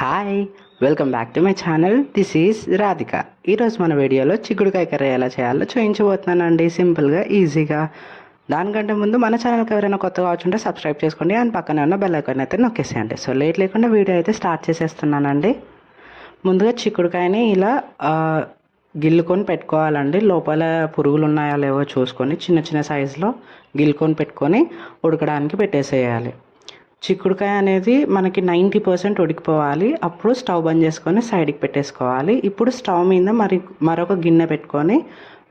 Hi, welcome back to my channel. This is Radhika. ఈరోజు మన వీడియోలో చిక్కుడుకాయ కర్రీ ఎలా చేయాలో చూపించబోతున్నానండి, సింపుల్గా ఈజీగా. దానికంటే ముందు మన ఛానల్కి ఎవరైనా కొత్తగా వచ్చుంటే సబ్స్క్రైబ్ చేసుకోండి అండ్ పక్కనే ఉన్న బెల్ ఐకాన్ అయితే నొక్కేసేయండి. సో లేట్ లేకుండా వీడియో అయితే స్టార్ట్ చేసేస్తున్నానండి. ముందుగా చిక్కుడుకాయని ఇలా గిల్లుకొని పెట్టుకోవాలండి. లోపల పురుగులు ఉన్నాయో లేవో చూసుకొని చిన్న చిన్న సైజులో గిల్లుకొని పెట్టుకొని ఉడకడానికి పెట్టేసేయాలి. చిక్కుడుకాయ అనేది మనకి 90% ఉడికిపోవాలి. అప్పుడు స్టవ్ బంద్ చేసుకొని సైడ్కి పెట్టేసుకోవాలి. ఇప్పుడు స్టవ్ మీద మరొక గిన్నె పెట్టుకొని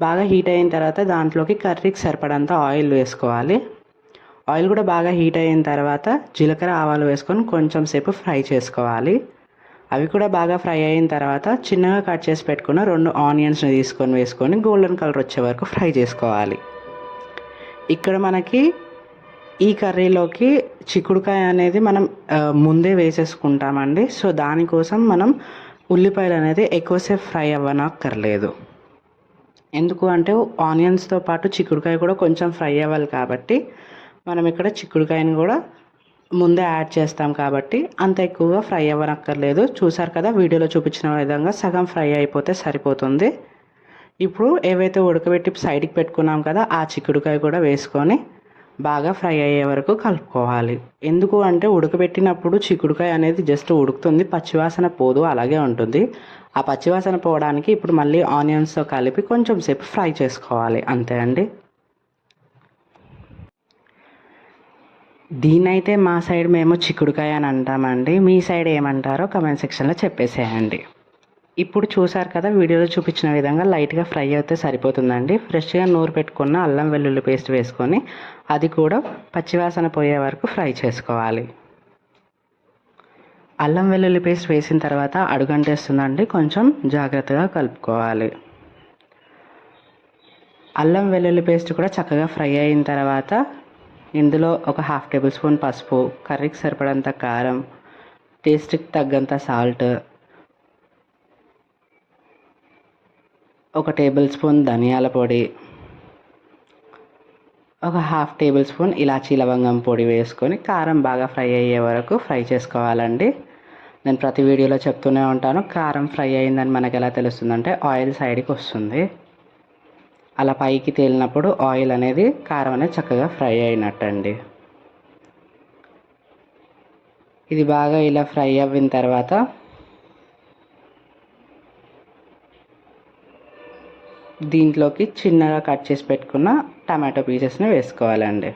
బాగా హీట్ అయిన తర్వాత దాంట్లోకి కర్రీకి సరిపడంత ఆయిల్ వేసుకోవాలి. ఆయిల్ కూడా బాగా హీట్ అయిన తర్వాత జీలకర్ర ఆవాలు వేసుకొని కొంచెం సేపు ఫ్రై చేసుకోవాలి. అవి కూడా బాగా ఫ్రై అయిన తర్వాత చిన్నగా కట్ చేసి పెట్టుకున్న 2 ఆనియన్స్ని వేసుకొని గోల్డెన్ కలర్ వచ్చే వరకు ఫ్రై చేసుకోవాలి. ఇక్కడ మనకి ఈ కర్రీలోకి చిక్కుడుకాయ అనేది మనం ముందే వేసేసుకుంటామండి. సో దానికోసం మనం ఉల్లిపాయలు అనేది ఎక్కువసేపు ఫ్రై అవ్వనక్కర్లేదు. ఎందుకు అంటే ఆనియన్స్తో పాటు చిక్కుడుకాయ కూడా కొంచెం ఫ్రై అవ్వాలి కాబట్టి మనం ఇక్కడ చిక్కుడుకాయని కూడా ముందే యాడ్ చేస్తాం కాబట్టి అంత ఎక్కువగా ఫ్రై అవ్వనక్కర్లేదు. చూసారు కదా, వీడియోలో చూపించిన విధంగా సగం ఫ్రై అయిపోతే సరిపోతుంది. ఇప్పుడు ఏవైతే ఉడకబెట్టి సైడ్కి పెట్టుకున్నాం కదా, ఆ చిక్కుడుకాయ కూడా వేసుకొని బాగా ఫ్రై అయ్యే వరకు కలుపుకోవాలి. ఎందుకు అంటే ఉడకబెట్టినప్పుడు చిక్కుడుకాయ అనేది జస్ట్ ఉడుకుతుంది, పచ్చివాసన పోదు, అలాగే ఉంటుంది. ఆ పచ్చివాసన పోవడానికి ఇప్పుడు మళ్ళీ ఆనియన్స్తో కలిపి కొంచెం సేపు ఫ్రై చేసుకోవాలి, అంతే అండి. దీన్నైతే మా సైడ్ మేము చిక్కుడుకాయ అని అంటామండి. మీ సైడ్ ఏమంటారో కమెంట్ సెక్షన్లో చెప్పేసేయండి. ఇప్పుడు చూసారు కదా, వీడియోలో చూపించిన విధంగా లైట్గా ఫ్రై అయితే సరిపోతుందండి. ఫ్రెష్గా నూరు పెట్టుకున్న అల్లం వెల్లుల్లి పేస్ట్ వేసుకొని అది కూడా పచ్చివాసన పోయే వరకు ఫ్రై చేసుకోవాలి. అల్లం వెల్లుల్లి పేస్ట్ వేసిన తర్వాత అడుగంటేస్తుందండి, కొంచెం జాగ్రత్తగా కలుపుకోవాలి. అల్లం వెల్లుల్లి పేస్ట్ కూడా చక్కగా ఫ్రై అయిన తర్వాత ఇందులో ఒక 1/2 టేబుల్ స్పూన్ పసుపు, కర్రీకి సరిపడంత కారం, టేస్ట్కి తగ్గంత సాల్ట్, 1 టేబుల్ స్పూన్ ధనియాల పొడి, ఒక 1/2 టేబుల్ స్పూన్ ఇలాచీ లవంగం పొడి వేసుకొని కారం బాగా ఫ్రై అయ్యే వరకు ఫ్రై చేసుకోవాలండి. నేను ప్రతి వీడియోలో చెప్తూనే ఉంటాను, కారం ఫ్రై అయిందని మనకు ఎలా తెలుస్తుందంటే ఆయిల్ సైడ్కి వస్తుంది. అలా పైకి తేలినప్పుడు ఆయిల్ అనేది కారం అనేది చక్కగా ఫ్రై అయినట్టండి. ఇది బాగా ఇలా ఫ్రై అయిన తర్వాత దీంట్లోకి చిన్నగా కట్ చేసి పెట్టుకున్న టమాటో పీసెస్ని వేసుకోవాలండి.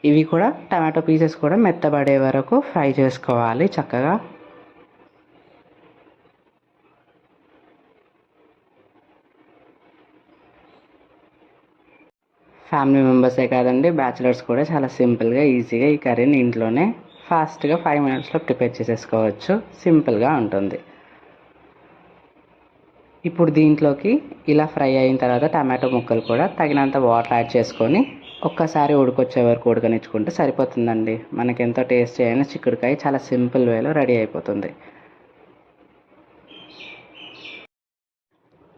ఇవి కూడా టమాటో పీసెస్ కూడా మెత్తబడే వరకు ఫ్రై చేసుకోవాలి చక్కగా. ఫ్యామిలీ మెంబర్సే కాదండి, బ్యాచిలర్స్ కూడా చాలా సింపుల్గా ఈజీగా ఈ కర్రీని ఇంట్లోనే ఫాస్ట్గా 5 మినిట్స్లో ప్రిపేర్ చేసేసుకోవచ్చు. సింపుల్గా ఉంటుంది. ఇప్పుడు దీంట్లోకి ఇలా ఫ్రై అయిన తర్వాత టమాటో ముక్కలు కూడా తగినంత వాటర్ యాడ్ చేసుకొని ఒక్కసారి ఉడికొచ్చే వరకు ఉడకనిచ్చుకుంటే సరిపోతుందండి. మనకి ఎంతో టేస్టీ అయిన చిక్కుడుకాయ చాలా సింపుల్ వేలో రెడీ అయిపోతుంది.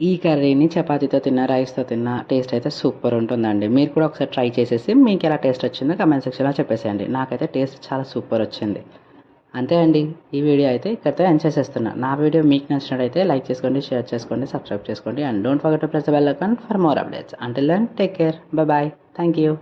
ఈ కర్రీని చపాతీతో తిన్నా, రైస్తో తిన్నా టేస్ట్ అయితే సూపర్ ఉంటుందండి. మీరు కూడా ఒకసారి ట్రై చేసేసి మీకు ఎలా టేస్ట్ వచ్చిందో కమెంట్ సెక్షన్లో చెప్పేసేయండి. నాకైతే టేస్ట్ చాలా సూపర్ వచ్చింది. అంతే అండి, ఈ వీడియో అయితే ఇక్కడితో ఎండ్ చేసేస్తున్నా. నా వీడియో మీకు నచ్చినట్టయితే లైక్ చేసుకోండి, షేర్ చేసుకోండి, సబ్స్క్రైబ్ చేసుకోండి and don't forget to press the bell icon for more updates. Until then take care, bye, thank you.